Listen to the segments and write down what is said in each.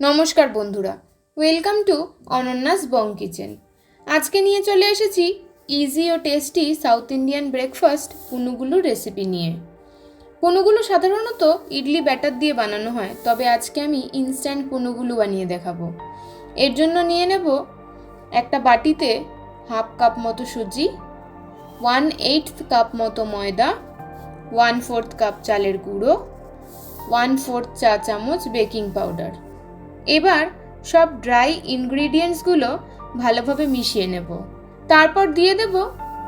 নমস্কার বন্ধুরা, welcome to Ananya's Bong kitchen. আজকে নিয়ে চলে এসেছি ইজি ও tasty South Indian breakfast punugulu recipe নিয়ে। পুনুগুলু সাধারণত ইডলি ব্যাটার দিয়ে বানানো হয়, তবে আজকে আমি ইনস্ট্যান্ট পুনুগুলু বানিয়ে দেখাবো। এর জন্য নিয়ে নেব একটা বাটিতে 1/2 কাপ মতো সুজি, 1/8 কাপ মতো ময়দা, 1/4 কাপ চালের গুঁড়ো, 1/4 চা চামচ বেকিং পাউডার। এবার সব ড্রাই ইনগ্রিডিয়েন্টসগুলো ভালোভাবে মিশিয়ে নেব। তারপর দিয়ে দেব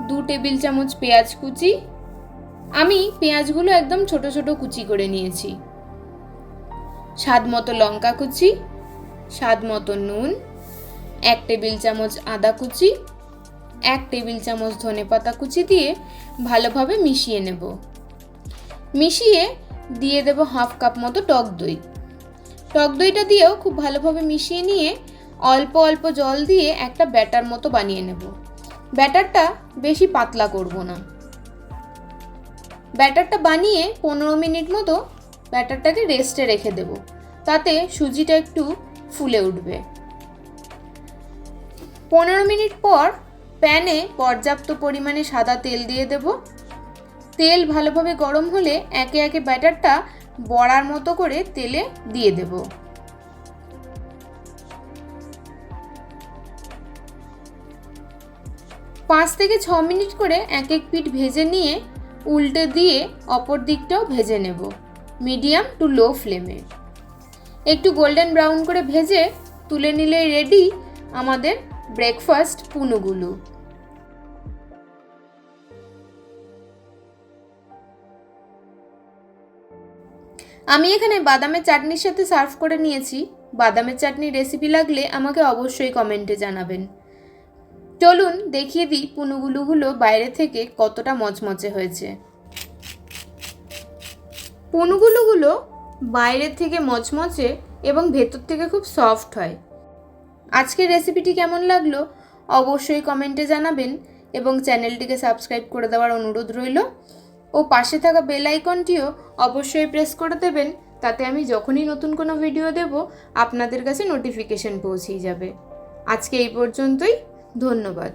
2 টেবিল চামচ পেঁয়াজ কুচি। আমি পেঁয়াজগুলো একদম ছোট ছোট কুচি করে নিয়েছি। স্বাদ মতো লঙ্কা কুচি, স্বাদ মতো নুন, 1 টেবিল চামচ আদা কুচি, 1 টেবিল চামচ ধনেপাতা কুচি দিয়ে ভালোভাবে মিশিয়ে নেব। মিশিয়ে দিয়ে দেব 1/2 কাপ মতো টক দই। টক দইটা দিয়েও খুব ভালোভাবে মিশিয়ে নিয়ে অল্প অল্প জল দিয়ে একটা ব্যাটার মতো বানিয়ে নেব। ব্যাটারটা বেশি পাতলা করব না। ব্যাটারটা বানিয়ে 15 মিনিট মতো ব্যাটারটাকে রেস্টে রেখে দেব, তাতে সুজিটা একটু ফুলে উঠবে। 15 মিনিট পর প্যানে পর্যাপ্ত পরিমাণে সাদা তেল দিয়ে দেব। তেল ভালোভাবে গরম হলে একে একে ব্যাটারটা বড়ার মতো করে তেলে দিয়ে দেব। 5 থেকে 6 মিনিট করে এক এক পিঠ ভেজে নিয়ে উল্টে দিয়ে অপর দিকটাও ভেজে নেব মিডিয়াম টু লো ফ্লেমে। একটু গোল্ডেন ব্রাউন করে ভেজে তুলে নিলে রেডি আমাদের ব্রেকফাস্ট পুনুগুলু। আমি এখানে বাদামের চাটনির সাথে সার্ভ করে নিয়েছি। বাদামের চাটনির রেসিপি লাগলে আমাকে অবশ্যই কমেন্টে জানাবেন। চলুন দেখিয়ে দিই পুনুগুলুগুলো বাইরে থেকে কতটা মচমচে হয়েছে। পুনুগুলুগুলো বাইরের থেকে মচমচে এবং ভেতর থেকে খুব সফট হয়। আজকের রেসিপিটি কেমন লাগলো অবশ্যই কমেন্টে জানাবেন এবং চ্যানেলটিকে সাবস্ক্রাইব করে দেওয়ার অনুরোধ রইল ও পাশে থাকা বেল আইকনটিও অবশ্যই প্রেস করে দেবেন, তাতে আমি যখনই নতুন কোনো ভিডিও দেব আপনাদের কাছে নোটিফিকেশন পৌঁছেই যাবে। আজকে এই পর্যন্তই, ধন্যবাদ।